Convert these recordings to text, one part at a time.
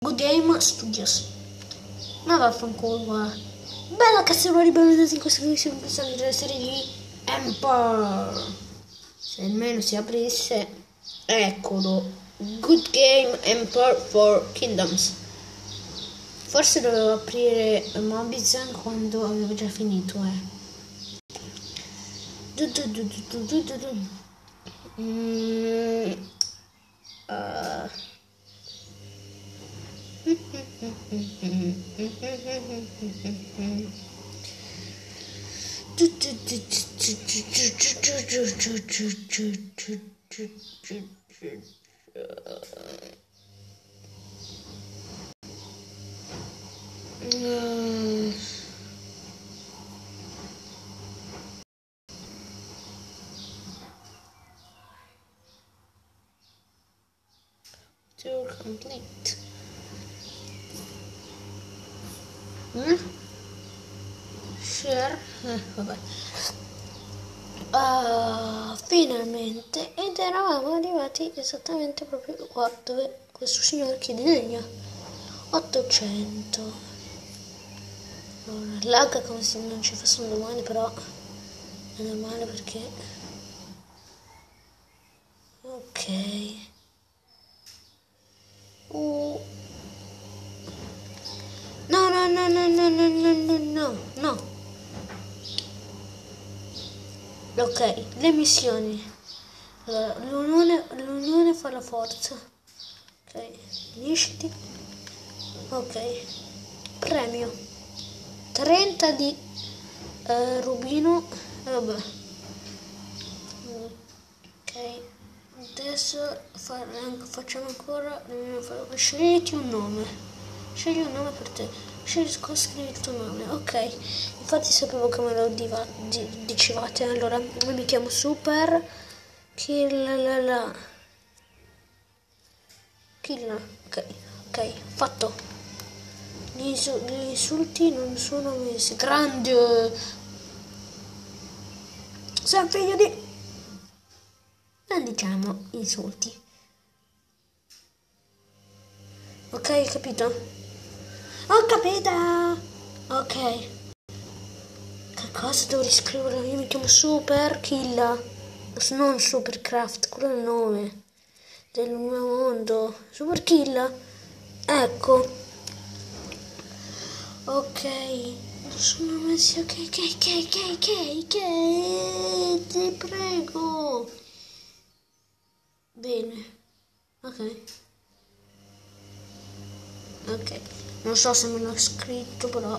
Good Game Studios. Ma vaffanculo, guarda. Bella castellone, benvenuti in questo nuovissimo episodio della serie di Empire. Se almeno si aprisse, eccolo. Good Game Empire for Kingdoms. Forse dovevo aprire Mobizan quando avevo già finito, Tour complete. Share. Vabbè. Finalmente, ed eravamo arrivati esattamente proprio qua dove questo signore chiede legna. 800. Allora, lag come se non ci fossero domani, però è normale perché ok. No. Ok, le missioni. Allora, l'unione fa la forza. Ok, unisciti. Ok, premio 30 di rubino. Vabbè. Ok, adesso facciamo ancora. Scegliti un nome. Scegli un nome per te. Scrivi il tuo nome. Ok, infatti sapevo che me lo dicevate. Allora, mi chiamo Super Killa. Ok, fatto. Gli insulti non sono messi. Grande. Sei un figlio di... Non diciamo insulti. Ok, capito? Ho capito! Ok. Che cosa devo riscrivere? Io mi chiamo Super Killa. Non Supercraft, quello è il nome del mio mondo. Super Killa. Ecco. Ok. Sono messi. Ok. Ti prego. Bene. Ok. Non so se me l'ho scritto, però.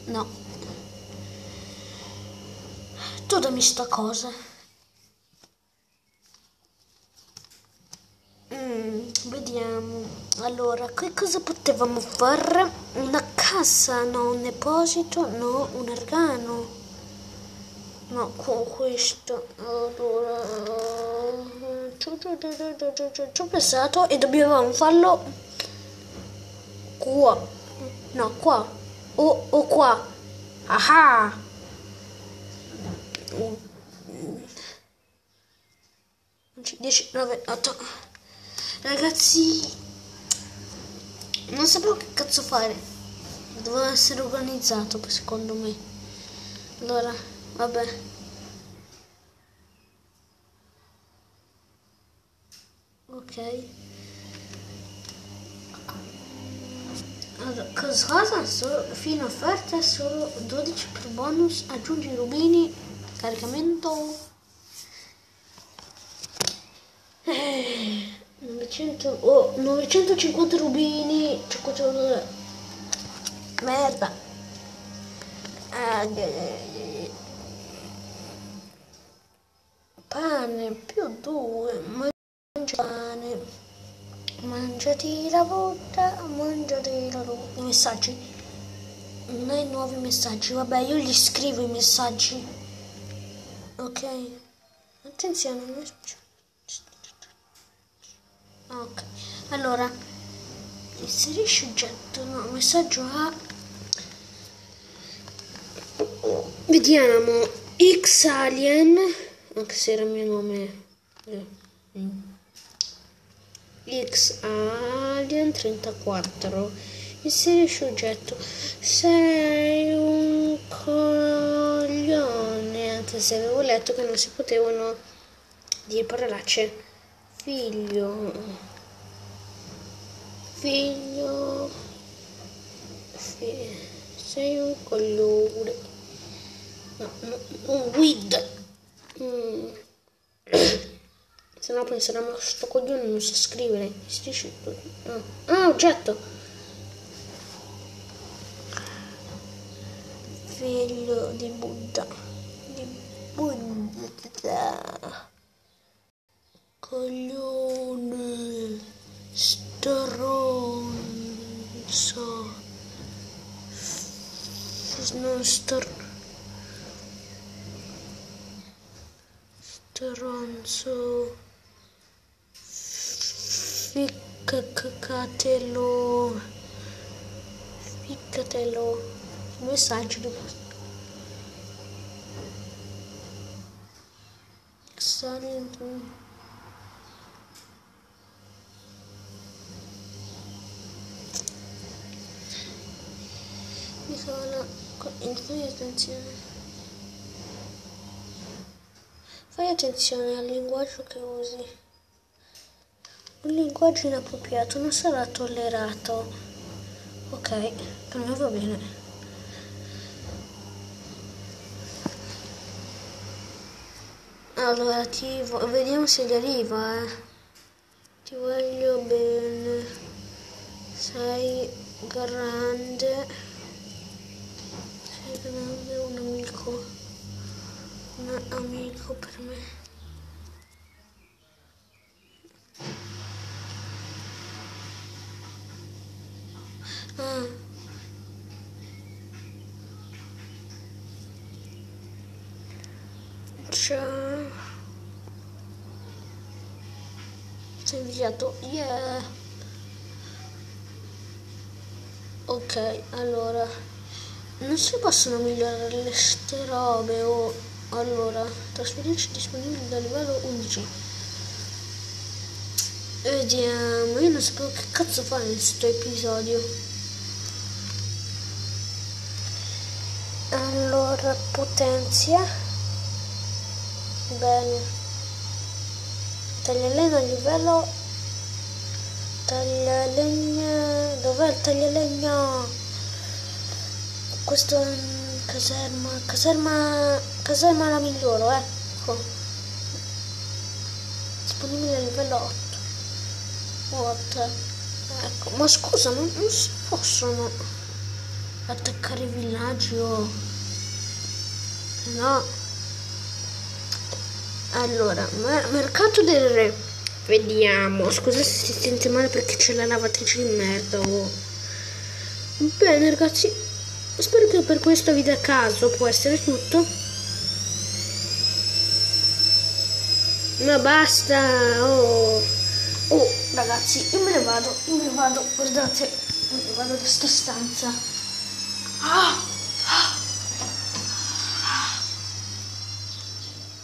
No. Tu dammi sta cosa. Vediamo. Allora, che cosa potevamo fare? Una cassa, no, un deposito, no, un organo. No, con questo. Allora, ci ho pensato e dobbiamo farlo qua. No, qua. O qua. Ah! 10, 9, 8. Ragazzi, non sapevo che cazzo fare. Doveva essere organizzato, secondo me. Allora, vabbè. Ok. Allora, cosa? Fino offerte solo 12 per bonus. Aggiungi rubini. Caricamento. 950 rubini. 500. Merda. Pane più 2. Mangia pane. Mangiati la vodka. Mangiati la vodka. I messaggi. Non hai nuovi messaggi. Vabbè, io gli scrivo i messaggi. Ok. Attenzione. Ok. Allora. Inserisci oggetto. No, messaggio a... Vediamo. X Alien, anche se era il mio nome. X Alien 34. Inserisci oggetto. Sei un coglione, anche se avevo letto che non si potevano dire parolacce. Figlio, sei un coglione. No, un guida. Se no penseranno che sto coglione non sa scrivere. Oggetto. Figlio di Buddha. Coglione. Stronzo. Non stronzo. Ficcatelo. Messaggio di questo. Fai attenzione al linguaggio che usi. Un linguaggio inappropriato non sarà tollerato. Ok, per me va bene. Allora vediamo se gli arriva. Ti voglio bene. Sei grande, un amico per me. Ciao. Sei inviato. Yeah. Ok, allora non si possono migliorare ste robe o allora trasferirci disponibili da livello 11. Vediamo, io non sapevo che cazzo fare in questo episodio. Allora potenzia bene, taglialegna a livello, taglialegna, dov'è il taglialegna? Questo è caserma la migliore, ecco, disponibile a livello 8. Ecco, ma scusa, non si possono attaccare i villaggi o no? Allora, mercato del re. Vediamo. Scusa se si sente male perché c'è la lavatrice di merda. Bene ragazzi, spero che per questo video a caso può essere tutto. Ma basta. Oh ragazzi, io me ne vado, guardate, me ne vado da sta stanza.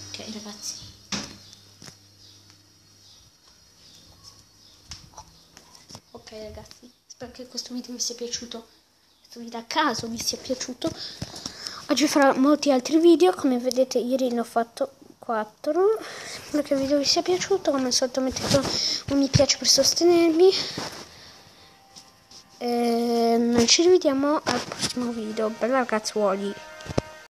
Ok ragazzi. Ok ragazzi, spero che questo video vi sia piaciuto, questo video a caso vi sia piaciuto. Oggi farò molti altri video, come vedete ieri ne ho fatto 4. Spero che il video vi sia piaciuto, come al solito mettete un mi piace per sostenermi. Noi ci rivediamo al prossimo video. Bella ragazzuoli.